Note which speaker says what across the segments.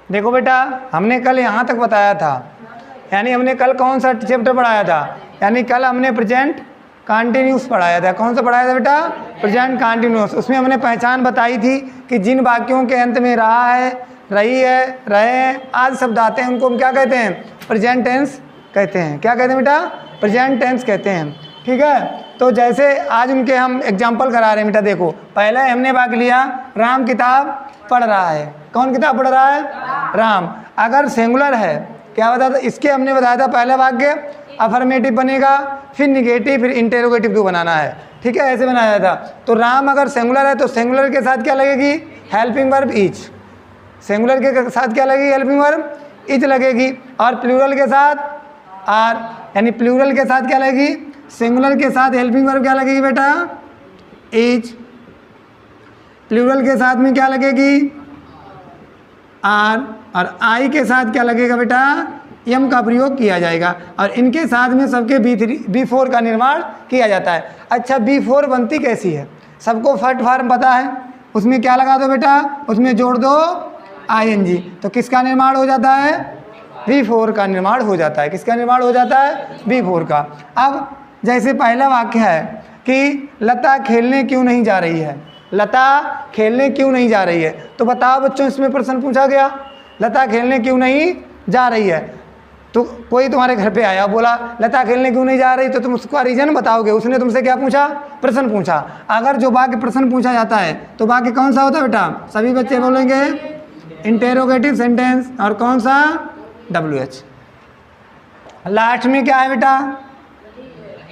Speaker 1: देखो बेटा, हमने कल यहाँ तक बताया था, यानी हमने कल कौन सा चैप्टर पढ़ाया था, यानी कल हमने प्रेजेंट कंटिन्यूस पढ़ाया था। कौन सा पढ़ाया था बेटा? Present continuous. उसमें हमने पहचान बताई थी कि जिन वाक्यों के अंत में रहा है, रही है, रहे हैं आदि शब्द आते हैं, उनको हम क्या कहते हैं? प्रेजेंट टेंस कहते हैं। क्या कहते हैं बेटा? प्रेजेंट टेंस कहते हैं। ठीक है, तो जैसे आज उनके हम एग्जाम्पल करा रहे हैं बेटा। देखो, पहले हमने वाक्य लिया, राम किताब पढ़ रहा है। कौन किताब पढ़ रहा है? राम। अगर सिंगुलर है, क्या बताया था? इसके हमने बताया था पहला वाक्य अफर्मेटिव बनेगा, फिर निगेटिव, फिर इंटेरोगेटिव को बनाना है। ठीक है, ऐसे बनाया था। तो राम अगर सिंगुलर है तो सिंगुलर के साथ क्या लगेगी? Helping verb is. सिंगुलर के साथ क्या लगेगी? हेल्पिंग वर्ब इज लगेगी। और प्लूरल के साथ आर, यानी प्लूरल के साथ क्या लगेगी? सिंगुलर के साथ हेल्पिंग वर्ब क्या लगेगी बेटा? इज। प्लूरल के साथ में क्या लगेगी? आर। और आई के साथ क्या लगेगा बेटा? एम का प्रयोग किया जाएगा। और इनके साथ में सबके B4 का निर्माण किया जाता है। अच्छा, B4 बनती कैसी है? सबको फर्स्ट फॉर्म पता है। उसमें क्या लगा दो बेटा? उसमें जोड़ दो ING। तो किसका निर्माण हो जाता है? B4 का निर्माण हो जाता है। किसका निर्माण हो जाता है? B4 का। अब जैसे पहला वाक्य है कि लता खेलने क्यों नहीं जा रही है। लता खेलने क्यों नहीं जा रही है, तो बताओ बच्चों, इसमें प्रश्न पूछा गया, लता खेलने क्यों नहीं जा रही है। तो कोई तुम्हारे घर पे आया, बोला लता खेलने क्यों नहीं जा रही, तो तुम उसका रीजन बताओगे। उसने तुमसे क्या पूछा? प्रश्न पूछा। अगर जो वाक्य प्रश्न पूछा जाता है तो वाक्य कौन सा होता है बेटा? सभी बच्चे बोलेंगे इंटेरोगेटिव सेंटेंस। और कौन सा? WH। लास्ट में क्या है बेटा?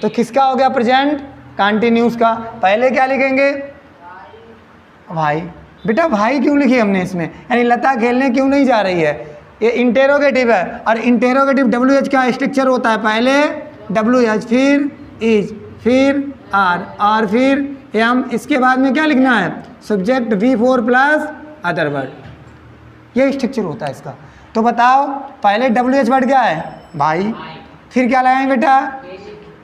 Speaker 1: तो किसका हो गया? प्रेजेंट कंटिन्यूस का। पहले क्या लिखेंगे? भाई। बेटा भाई क्यों लिखी हमने इसमें? यानी लता खेलने क्यों नहीं जा रही है, ये इंटेरोगेटिव है। और इंटेरोगेटिव WH का स्ट्रक्चर होता है, पहले WH, फिर इज, फिर आर, और फिर एम। इसके बाद में क्या लिखना है? Subject V4 plus other word. ये स्ट्रक्चर होता है इसका। तो बताओ, पहले WH वर्ड क्या है? भाई। फिर क्या लगाएंगे बेटा?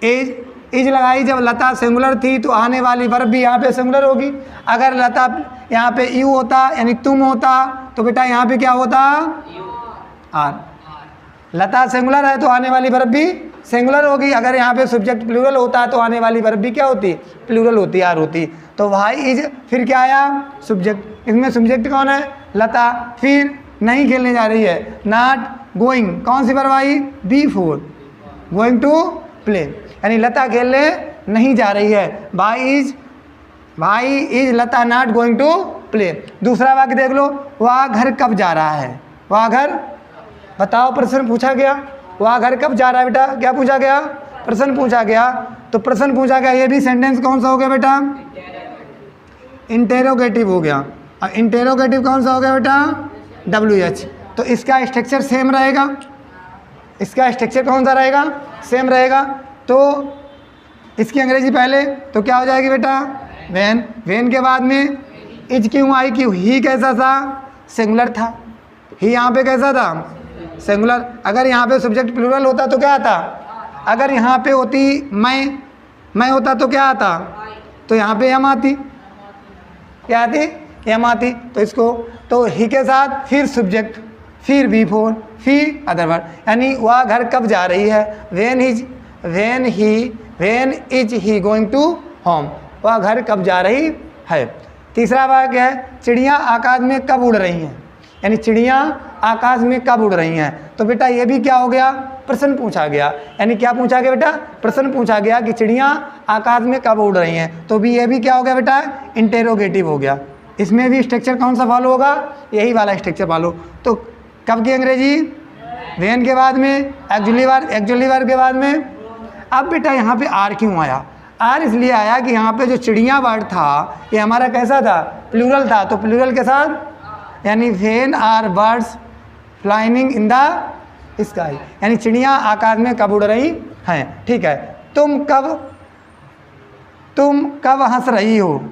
Speaker 1: इज। इज लगाई। जब लता सिंगुलर थी तो आने वाली वर्ब भी यहाँ पे सिंगुलर होगी। अगर लता यहाँ पे यू होता, यानी तुम होता, तो बेटा यहाँ पे क्या होता? आर। लता सिंगुलर है तो आने वाली वर्ब भी सिंगुलर होगी। अगर यहाँ पे सब्जेक्ट प्लूरल होता तो आने वाली वर्ब भी क्या होती? प्लूरल होती, आर होती। तो भाई इज, फिर क्या आया? सब्जेक्ट। इसमें सब्जेक्ट कौन है? लता। फिर नहीं खेलने जा रही है, नॉट गोइंग। कौन सी वर्ब आई? B4, गोइंग टू प्ले, यानी लता खेलने नहीं जा रही है। भाई is Lata not going to play. दूसरा वाक्य देख लो, वह घर कब जा रहा है। वह घर, बताओ, प्रश्न पूछा गया, वह घर कब जा रहा है बेटा? क्या पूछा गया? प्रश्न पूछा गया। तो प्रश्न पूछा गया, ये भी सेंटेंस कौन सा हो गया बेटा? इंटेरोगेटिव हो गया। और इंटेरोगेटिव कौन सा हो गया बेटा? WH। तो इसका स्ट्रक्चर सेम रहेगा। इसका स्ट्रक्चर कौन सा रहेगा? सेम रहेगा। तो इसकी अंग्रेजी पहले तो क्या हो जाएगी बेटा? वैन। वैन के बाद में इज क्यों आई? क्यों? ही कैसा था? सिंगुलर था। ही यहाँ पे कैसा था? सिंगुलर। अगर यहाँ पे सब्जेक्ट प्लूरल होता तो क्या आता? अगर यहाँ पे होती मैं होता तो क्या आता? तो यहाँ पे एम आती। क्या आती? एम आती। तो इसको, तो ही के साथ फिर सब्जेक्ट, फिर B4, फिर अदर वर्ड, यानी वह घर कब जा रही है? When is he going to home. वह घर कब जा रही है। तीसरा वाक्य है, चिड़ियाँ आकाश में कब उड़ रही हैं। यानी चिड़ियाँ आकाश में कब उड़ रही हैं। तो बेटा ये भी क्या हो गया? प्रश्न पूछा गया। यानी क्या पूछा गया बेटा? प्रश्न पूछा गया कि चिड़ियाँ आकाश में कब उड़ रही हैं। तो भी ये भी क्या हो गया बेटा? इंटेरोगेटिव हो गया। इसमें भी स्ट्रक्चर कौन सा फॉलो होगा? यही वाला स्ट्रक्चर फॉलो। तो कब की अंग्रेजी? वेन के बाद में एक्चुअली वर्ब के बाद में। अब बेटा यहाँ पे आर क्यों आया? आर इसलिए आया कि यहाँ पे जो चिड़िया वर्ड था ये हमारा कैसा था? प्लूरल था। तो प्लूरल के साथ, यानी when are birds flying in the sky, यानी चिड़ियाँ आकाश में कब उड़ रही हैं। ठीक है, तुम कब हंस रही हो?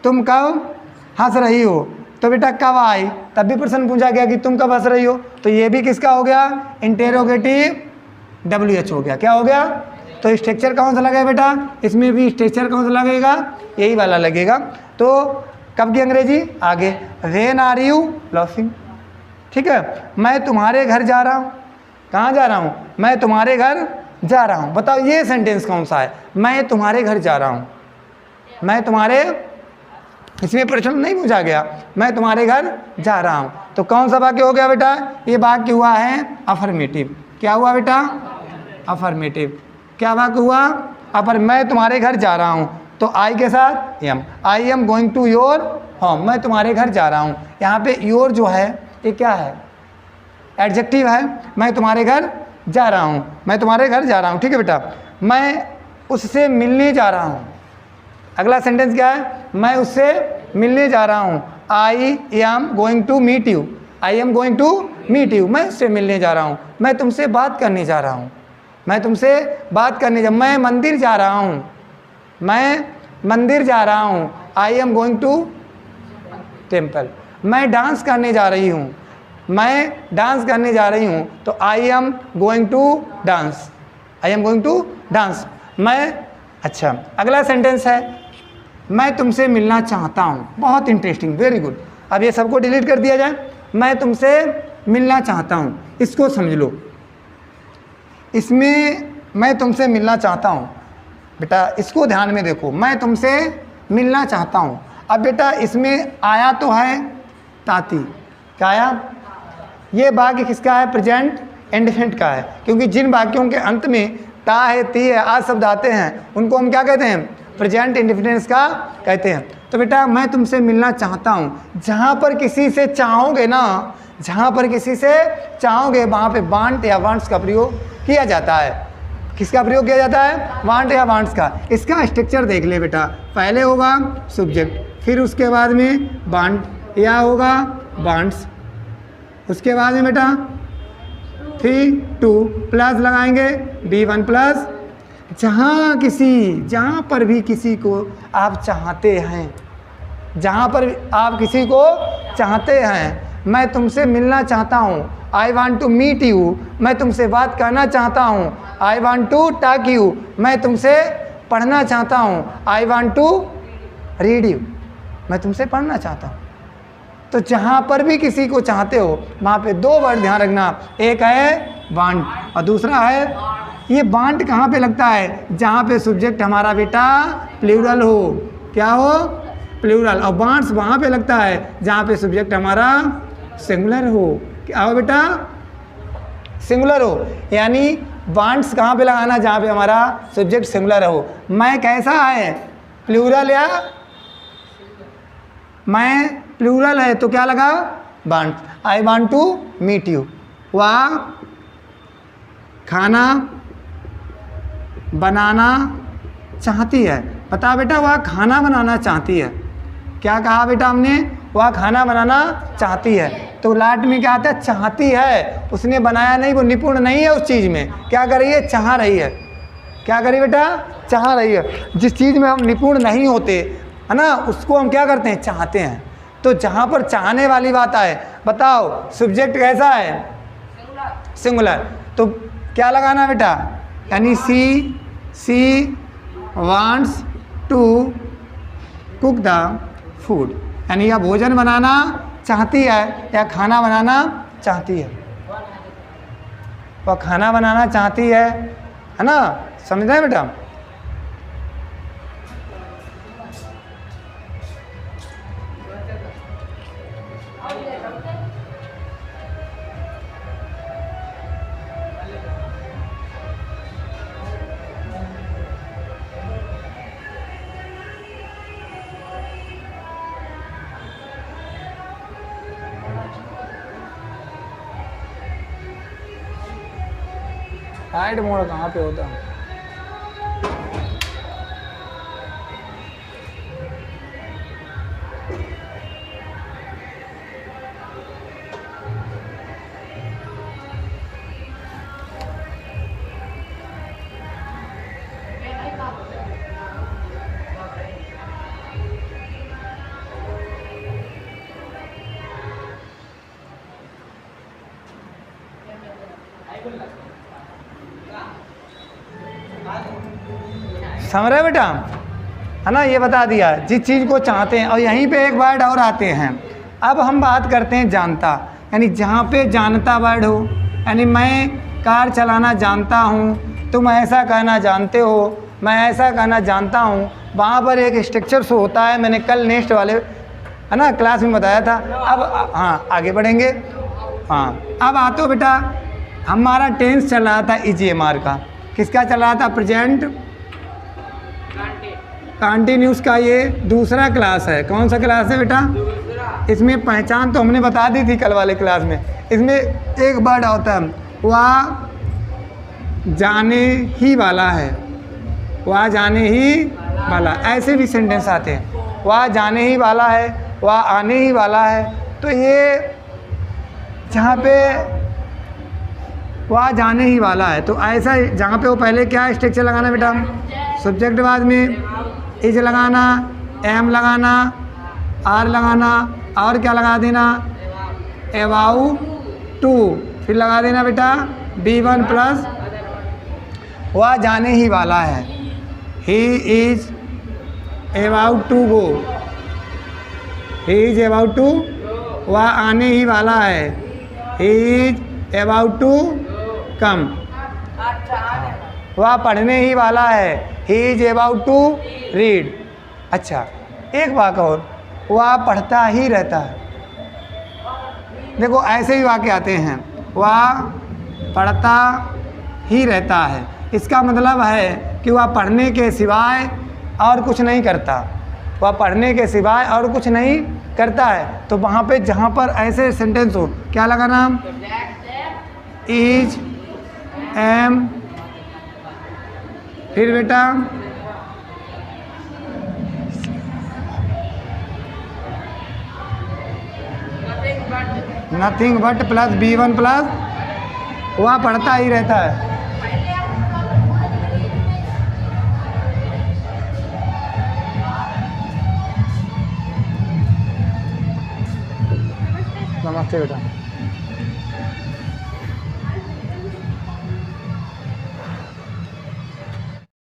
Speaker 1: तुम कब हंस रही हो? तो बेटा कब आई, तब भी प्रश्न पूछा गया कि तुम कब हंस रही हो। तो ये भी किसका हो गया? इंटेरोगेटिव WH हो गया। क्या हो गया? तो स्ट्रक्चर कौन सा लगेगा बेटा? इसमें भी स्ट्रक्चर कौन सा लगेगा? यही वाला लगेगा। तो कब की अंग्रेजी? आगे। व्हेन आर यू लाफिंग, ठीक है, मैं तुम्हारे घर जा रहा हूँ। कहाँ जा रहा हूँ? मैं तुम्हारे घर जा रहा हूँ। बताओ ये सेंटेंस कौन सा है? मैं तुम्हारे घर जा रहा हूँ। मैं तुम्हारे, इसमें प्रश्न नहीं पूछा गया, मैं तुम्हारे घर जा रहा हूँ। तो कौन सा वाक्य हो गया बेटा? ये वाक्य हुआ है अफर्मेटिव। क्या हुआ बेटा? अफर्मेटिव। क्या वाक्य हुआ? मैं तुम्हारे घर जा रहा हूँ, तो आई के साथ am, I am going to your home. मैं तुम्हारे घर जा रहा हूँ। यहाँ पे योर जो है ये क्या है? एडजेक्टिव है। मैं तुम्हारे घर जा रहा हूँ, मैं तुम्हारे घर जा रहा हूँ। ठीक है बेटा, मैं उससे मिलने जा रहा हूँ। अगला सेंटेंस क्या है? मैं उससे मिलने जा रहा हूँ। I am going to meet you. I am going to meet you. मैं उससे मिलने जा रहा हूँ। मैं तुमसे बात करने जा रहा हूँ। मैं तुमसे बात करने मैं मंदिर जा रहा हूँ। मैं मंदिर जा रहा हूँ। I am going to temple. मैं डांस करने जा रही हूँ। मैं डांस करने जा रही हूँ, तो I am going to dance. I am going to dance. मैं, अच्छा अगला सेंटेंस है, मैं तुमसे मिलना चाहता हूँ। बहुत इंटरेस्टिंग, वेरी गुड। अब ये सबको डिलीट कर दिया जाए। मैं तुमसे मिलना चाहता हूँ, इसको समझ लो। इसमें मैं तुमसे मिलना चाहता हूँ बेटा, इसको ध्यान में देखो। मैं तुमसे मिलना चाहता हूँ। अब बेटा इसमें आया तो है ताती। क्या आया? ये वाक्य किसका है? प्रेजेंट इंडेफिनिट का है। क्योंकि जिन वाक्यों के अंत में ता है, ती है, आ शब्द आते हैं, उनको हम क्या कहते हैं? प्रेजेंट इंडेफिनिट का कहते हैं। तो बेटा मैं तुमसे मिलना चाहता हूँ। जहाँ पर किसी से चाहोगे ना, जहाँ पर किसी से चाहोगे, वहाँ पे वांट या वांट्स का प्रयोग किया जाता है। किसका प्रयोग किया जाता है? वांट या वांट्स का। इसका स्ट्रक्चर देख ले बेटा। पहले होगा सब्जेक्ट, फिर उसके बाद में वांट या होगा वांट्स, उसके बाद में बेटा 3 2 प्लस लगाएंगे B1 प्लस। जहाँ पर भी किसी को आप चाहते हैं, जहाँ पर आप किसी को चाहते हैं, मैं तुमसे मिलना चाहता हूँ। I want to meet you. मैं तुमसे बात करना चाहता हूँ। I want to talk you. मैं तुमसे पढ़ना चाहता हूँ। I want to read you. मैं तुमसे पढ़ना चाहता हूँ। तो जहाँ पर भी किसी को चाहते हो, वहाँ पे 2 वर्ड ध्यान रखना। एक है वांट और दूसरा है, ये वांट कहाँ पे लगता है? जहाँ पे सब्जेक्ट हमारा बेटा प्लूरल हो। क्या हो? प्लूरल। और वांट्स वहाँ पे लगता है जहाँ पे सब्जेक्ट हमारा सिंगुलर हो। क्या हो बेटा? सिंगुलर हो। यानी वांट्स कहाँ पे लगाना? जहाँ पे हमारा सब्जेक्ट सिंगुलर हो। मैं कैसा है? प्लूरल या मैं प्लूरल है तो क्या लगा? Want. I want to meet you. वह खाना बनाना चाहती है। बता बेटा, वह खाना बनाना चाहती है। क्या कहा बेटा हमने? वह खाना बनाना चाहती है। तो लास्ट में क्या आता है? चाहती है। उसने बनाया नहीं, वो निपुण नहीं है उस चीज़ में। क्या कर रही है? चाह रही है। क्या करी बेटा? चाह रही है। जिस चीज़ में हम निपुण नहीं होते है ना, उसको हम क्या करते हैं? चाहते हैं। तो जहाँ पर चाहने वाली बात आए, बताओ सब्जेक्ट कैसा है? सिंगुलर। तो क्या लगाना बेटा? यानी she wants to cook the food. यानी या भोजन बनाना चाहती है या खाना बनाना चाहती है। वह खाना बनाना चाहती है ना? समझ रहे हैं बेटा? साइड मोड़ कहाँ पे होता है? समझ रहे बेटा? है ना? ये बता दिया जिस चीज़ को चाहते हैं। और यहीं पे एक वर्ड और आते हैं। अब हम बात करते हैं जानता। यानी जहाँ पे जानता वर्ड हो, यानी मैं कार चलाना जानता हूँ, तुम ऐसा कहना जानते हो, मैं ऐसा कहना जानता हूँ, वहाँ पर एक स्ट्रक्चर शो होता है। मैंने कल नेक्स्ट वाले है ना क्लास में बताया था। अब हाँ आगे बढ़ेंगे। हाँ अब आते हो बेटा, हमारा टेंस चल रहा था EGMR का। किसका चल रहा था? प्रेजेंट कंटिन्यूस का। ये दूसरा क्लास है। कौन सा क्लास है बेटा? इसमें पहचान तो हमने बता दी थी कल वाले क्लास में। इसमें एक वर्ड होता है, वह जाने ही वाला है, वह जाने ही वाला। ऐसे भी सेंटेंस आते हैं, वह जाने ही वाला है, वह आने ही वाला है। तो ये जहाँ पे वह जाने ही वाला है, तो ऐसा जहाँ पे वो पहले क्या स्ट्रक्चर लगाना बेटा? सब्जेक्ट बाद में इज लगाना, एम लगाना, आर लगाना, और क्या लगा देना? About to. फिर लगा देना बेटा B1 प्लस वह जाने ही वाला है, he is about to go, he is about to, वह आने ही वाला है, he is about to come, वह पढ़ने ही वाला है, he is about to read. अच्छा एक वाक्य और, वह पढ़ता ही रहता है। देखो ऐसे ही वाक्य आते हैं, वह पढ़ता ही रहता है। इसका मतलब है कि वह पढ़ने के सिवाय और कुछ नहीं करता, वह पढ़ने के सिवाय और कुछ नहीं करता है। तो वहाँ पे जहाँ पर ऐसे सेंटेंस हो, क्या लगाना? इज, एम, फिर बेटा nothing but plus B1 plus वह पढ़ता ही रहता है। नमस्ते बेटा।